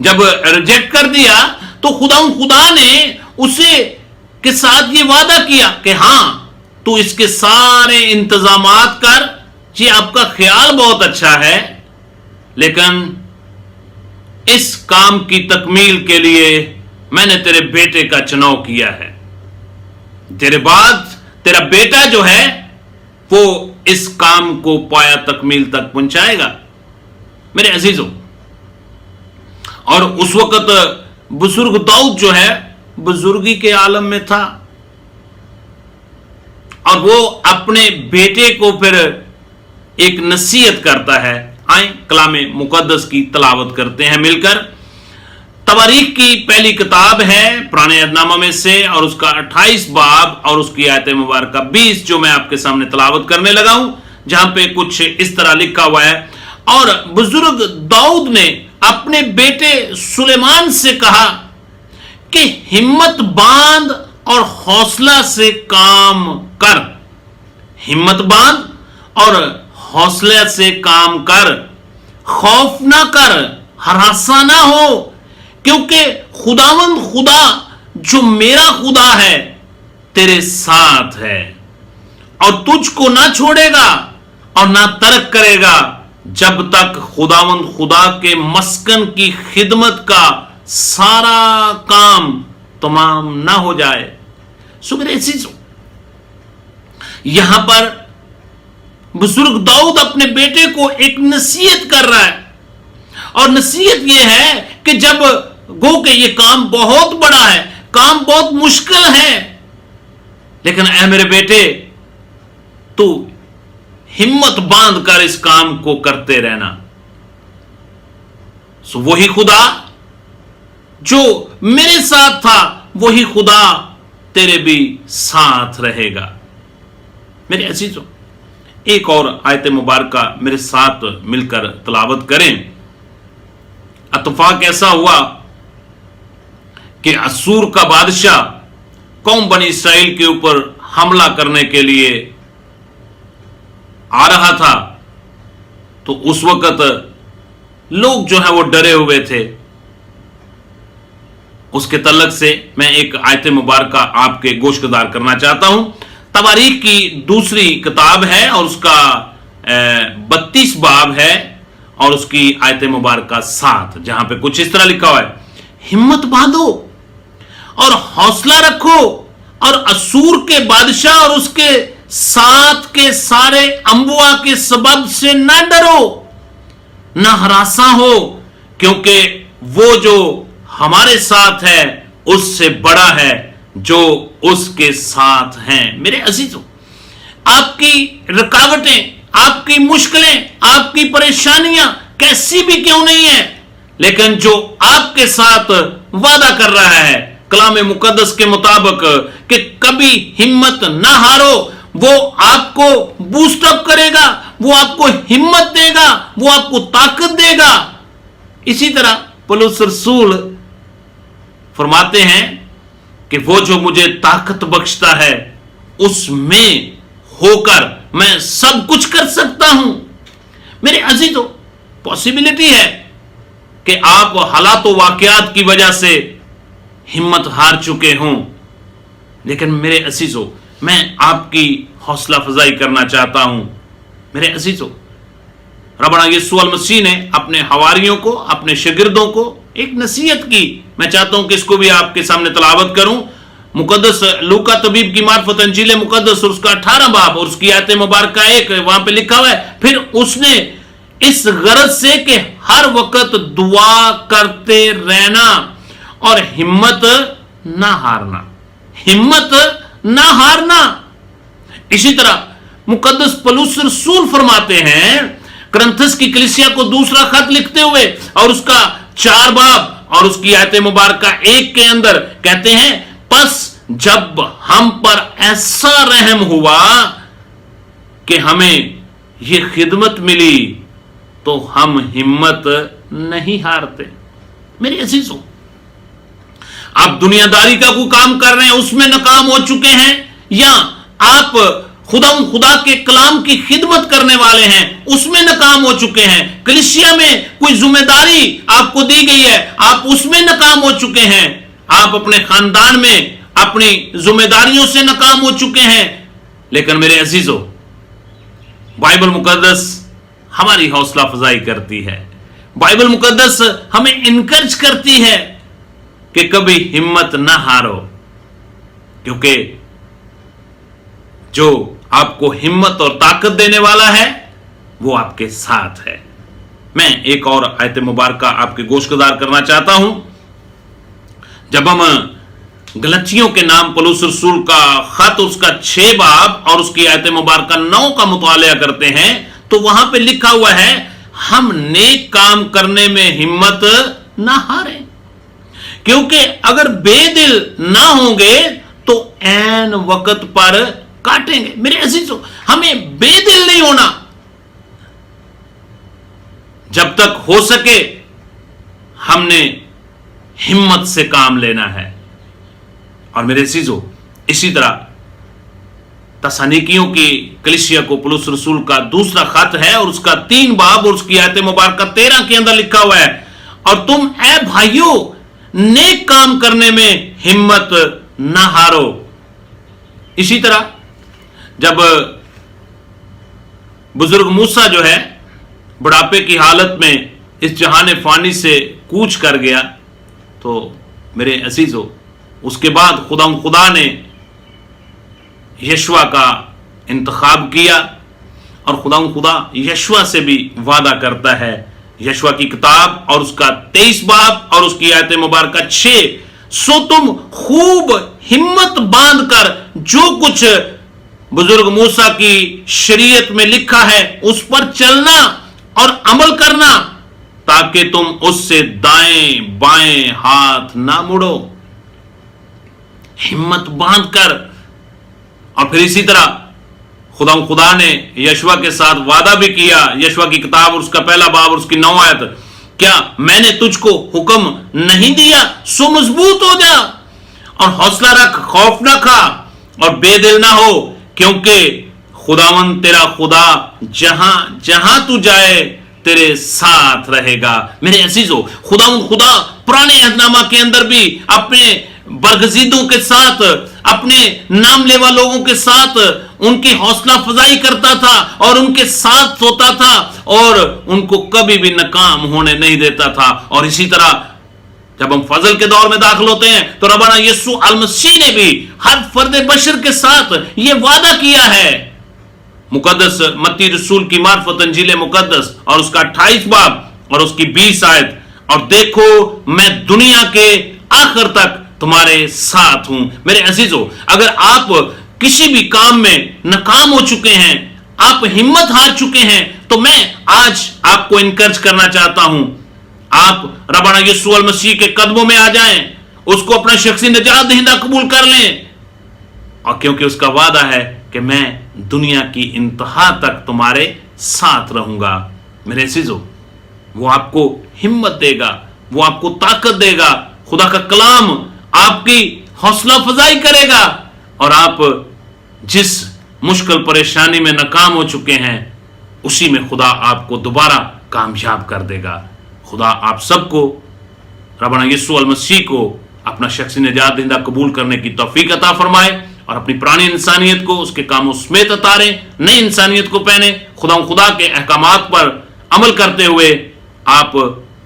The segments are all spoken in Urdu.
جب ریجیکٹ کر دیا تو خدا نے اسے کے ساتھ یہ وعدہ کیا کہ ہاں تو اس کے سارے انتظامات کر، جی آپ کا خیال بہت اچھا ہے، لیکن اس کام کی تکمیل کے لیے میں نے تیرے بیٹے کا چناؤ کیا ہے، تیرے بعد تیرا بیٹا جو ہے وہ اس کام کو پایا تکمیل تک پہنچائے گا۔ میرے عزیزوں، اور اس وقت بزرگ داؤد جو ہے بزرگی کے عالم میں تھا، اور وہ اپنے بیٹے کو پھر ایک نصیحت کرتا ہے۔ آئیں کلام مقدس کی تلاوت کرتے ہیں مل کر۔ تواریخ کی پہلی کتاب ہے پرانے عہد نامہ میں سے، اور اس کا 28 باب اور اس کی آیت مبارکہ 20 جو میں آپ کے سامنے تلاوت کرنے لگا ہوں، جہاں پہ کچھ اس طرح لکھا ہوا ہے، اور بزرگ داؤد نے اپنے بیٹے سلیمان سے کہا کہ ہمت باندھ اور حوصلہ سے کام کر، ہمت باندھ اور حوصلہ سے کام کر، خوف نہ کر، ہراساں نہ ہو، کیونکہ خداوند خدا جو میرا خدا ہے تیرے ساتھ ہے، اور تجھ کو نہ چھوڑے گا اور نہ ترک کرے گا جب تک خداوند خدا کے مسکن کی خدمت کا سارا کام تمام نہ ہو جائے۔ سو میرے عزیزو، یہاں پر بزرگ داؤد اپنے بیٹے کو ایک نصیحت کر رہا ہے، اور نصیحت یہ ہے کہ جب گو کہ یہ کام بہت بڑا ہے، کام بہت مشکل ہے، لیکن اے میرے بیٹے تو ہمت باندھ کر اس کام کو کرتے رہنا۔ سو وہی خدا جو میرے ساتھ تھا وہی خدا تیرے بھی ساتھ رہے گا۔ میرے عزیزوں، ایک اور آیت مبارکہ میرے ساتھ مل کر تلاوت کریں۔ اتفاق ایسا ہوا کہ اسور کا بادشاہ قوم بنی اسرائیل کے اوپر حملہ کرنے کے لیے آ رہا تھا، تو اس وقت لوگ جو ہیں وہ ڈرے ہوئے تھے۔ اس کے تعلق سے میں ایک آیت مبارکہ آپ کے گوشگدار کرنا چاہتا ہوں۔ تواریخ کی دوسری کتاب ہے اور اس کا 32 باب ہے اور اس کی آیت مبارکہ 7، جہاں پہ کچھ اس طرح لکھا ہوا ہے، ہمت باندھو اور حوصلہ رکھو، اور اسور کے بادشاہ اور اس کے ساتھ کے سارے انبوا کے سبب سے نہ ڈرو، نہ ہراساں ہو، کیونکہ وہ جو ہمارے ساتھ ہے اس سے بڑا ہے جو اس کے ساتھ ہیں۔ میرے عزیزوں، آپ کی رکاوٹیں، آپ کی مشکلیں، آپ کی پریشانیاں کیسی بھی کیوں نہیں ہیں، لیکن جو آپ کے ساتھ وعدہ کر رہا ہے کلام مقدس کے مطابق کہ کبھی ہمت نہ ہارو، وہ آپ کو بوسٹ اپ کرے گا، وہ آپ کو ہمت دے گا، وہ آپ کو طاقت دے گا۔ اسی طرح پولس رسول فرماتے ہیں کہ وہ جو مجھے طاقت بخشتا ہے اس میں ہو کر میں سب کچھ کر سکتا ہوں۔ میرے عزیزو، پاسبلٹی ہے کہ آپ حالات و واقعات کی وجہ سے ہمت ہار چکے ہوں، لیکن میرے عزیزو میں آپ کی حوصلہ افزائی کرنا چاہتا ہوں۔ میرے عزیزو، ربنا یسوع المسیح نے اپنے حواریوں کو، اپنے شاگردوں کو ایک نصیحت کی، میں چاہتا ہوں کہ اس کو بھی آپ کے سامنے تلاوت کروں۔ مقدس لوکا طبیب کی معرفت انجیل مقدس اور اس کا 18 باب اور اس کی آیت مبارکہ 1، وہاں پہ لکھا ہوا ہے، پھر اس نے اس غرض سے کہ ہر وقت دعا کرتے رہنا اور ہمت نہ ہارنا، ہمت نہ ہارنا۔ اسی طرح مقدس پولس رسول فرماتے ہیں کرنتھس کی کلیسیا کو دوسرا خط لکھتے ہوئے اور اس کا 4 باب اور اس کی آیت مبارکہ 1 کے اندر کہتے ہیں، پس جب ہم پر ایسا رحم ہوا کہ ہمیں یہ خدمت ملی تو ہم ہمت نہیں ہارتے۔ میرے عزیزوں، آپ دنیا داری کا کوئی کام کر رہے ہیں، اس میں ناکام ہو چکے ہیں، یا آپ خدا کے کلام کی خدمت کرنے والے ہیں اس میں ناکام ہو چکے ہیں، کلیسیا میں کوئی ذمہ داری آپ کو دی گئی ہے آپ اس میں ناکام ہو چکے ہیں، آپ اپنے خاندان میں اپنی ذمہ داریوں سے ناکام ہو چکے ہیں، لیکن میرے عزیزو بائبل مقدس ہماری حوصلہ افزائی کرتی ہے، بائبل مقدس ہمیں انکرج کرتی ہے کہ کبھی ہمت نہ ہارو، کیونکہ جو آپ کو ہمت اور طاقت دینے والا ہے وہ آپ کے ساتھ ہے۔ میں ایک اور آیت مبارکہ آپ کے گوش گزار کرنا چاہتا ہوں۔ جب ہم گلتیوں کے نام پولس رسول کا خط اس کا 6 باب اور اس کی آیت مبارکہ 9 کا مطالعہ کرتے ہیں تو وہاں پہ لکھا ہوا ہے ہم نیک کام کرنے میں ہمت نہ ہاریں، کیونکہ اگر بے دل نہ ہوں گے تو عین وقت پر کاٹیں گے۔ میرے عزیزو ہمیں بے دل نہیں ہونا، جب تک ہو سکے ہم نے ہمت سے کام لینا ہے۔ اور میرے عزیزو اسی طرح تسالونیکیوں کی کلیسیا کو پولس رسول کا دوسرا خط ہے اور اس کا 3 باب اور اس کی آیت مبارکہ 13 کے اندر لکھا ہوا ہے اور تم اے بھائیو نیک کام کرنے میں ہمت نہ ہارو۔ اسی طرح جب بزرگ موسیٰ جو ہے بڑھاپے کی حالت میں اس جہان فانی سے کوچ کر گیا تو میرے عزیزو اس کے بعد خدا نے یشوع کا انتخاب کیا اور خدا یشوع سے بھی وعدہ کرتا ہے۔ یشوع کی کتاب اور اس کا 23 باب اور اس کی آیت مبارکہ 6 سو تم خوب ہمت باندھ کر جو کچھ بزرگ موسیٰ کی شریعت میں لکھا ہے اس پر چلنا اور عمل کرنا تاکہ تم اس سے دائیں بائیں ہاتھ نہ مڑو۔ ہمت باندھ کر، اور پھر اسی طرح خدا نے یشوع کے ساتھ وعدہ بھی کیا۔ یشوع کی کتاب اور اس کا 1 باب اور اس کی 9 آیت، کیا میں نے تجھ کو حکم نہیں دیا سو مضبوط ہو جا اور حوصلہ رکھ، خوف نہ کھا اور بے دل نہ ہو، کیونکہ خداوند تیرا خدا جہاں جہاں تو جائے تیرے ساتھ رہے گا۔ میرے عزیزو خدا پرانے عہد نامہ کے اندر بھی اپنے برگزیدوں کے ساتھ، اپنے نام لیوا لوگوں کے ساتھ ان کی حوصلہ افزائی کرتا تھا اور ان کے ساتھ ہوتا تھا اور ان کو کبھی بھی ناکام ہونے نہیں دیتا تھا۔ اور اسی طرح جب ہم فضل کے دور میں داخل ہوتے ہیں تو ربنا یسوع المسیح نے بھی ہر فرد بشر کے ساتھ یہ وعدہ کیا ہے۔ مقدس متی رسول کی معرفت انجیل مقدس اور اس کا 28 باب اور اس کی 20 آیت، اور دیکھو میں دنیا کے آخر تک تمہارے ساتھ ہوں۔ میرے عزیزو اگر آپ کسی بھی کام میں ناکام ہو چکے ہیں، آپ ہمت ہار چکے ہیں، تو میں آج آپ کو انکرج کرنا چاہتا ہوں، آپ ربنا یسوع المسیح کے قدموں میں آ جائیں، اس کو اپنا شخصی نجات دہندہ قبول کر لیں، اور کیونکہ اس کا وعدہ ہے کہ میں دنیا کی انتہا تک تمہارے ساتھ رہوں گا۔ میرے عزیزو وہ آپ کو ہمت دے گا، وہ آپ کو طاقت دے گا، خدا کا کلام آپ کی حوصلہ افزائی کرے گا، اور آپ جس مشکل پریشانی میں ناکام ہو چکے ہیں اسی میں خدا آپ کو دوبارہ کامیاب کر دے گا۔ خدا آپ سب کو ربنا یسوع المسیح کو اپنا شخصی نجات دہندہ قبول کرنے کی توفیق عطا فرمائے اور اپنی پرانی انسانیت کو اس کے کاموں سمیت اتارے، نئی انسانیت کو پہنے، خدا کے احکامات پر عمل کرتے ہوئے آپ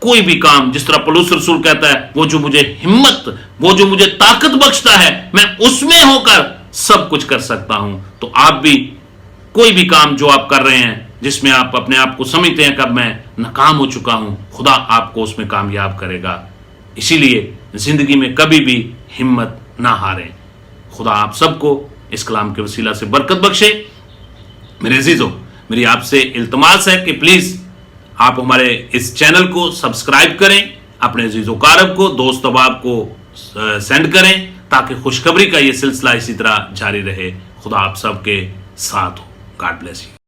کوئی بھی کام، جس طرح پولس رسول کہتا ہے، وہ جو مجھے ہمت، وہ جو مجھے طاقت بخشتا ہے، میں اس میں ہو کر سب کچھ کر سکتا ہوں۔ تو آپ بھی کوئی بھی کام جو آپ کر رہے ہیں جس میں آپ اپنے آپ کو سمجھتے ہیں کہ اب میں ناکام ہو چکا ہوں، خدا آپ کو اس میں کامیاب کرے گا۔ اسی لیے زندگی میں کبھی بھی ہمت نہ ہاریں۔ خدا آپ سب کو اس کلام کے وسیلہ سے برکت بخشے۔ میرے عزیزو میری آپ سے التماس ہے کہ پلیز آپ ہمارے اس چینل کو سبسکرائب کریں، اپنے عزیز و اقارب کو، دوست احباب کو سینڈ کریں تاکہ خوشخبری کا یہ سلسلہ اسی طرح جاری رہے۔ خدا آپ سب کے ساتھ ہو۔ God bless you.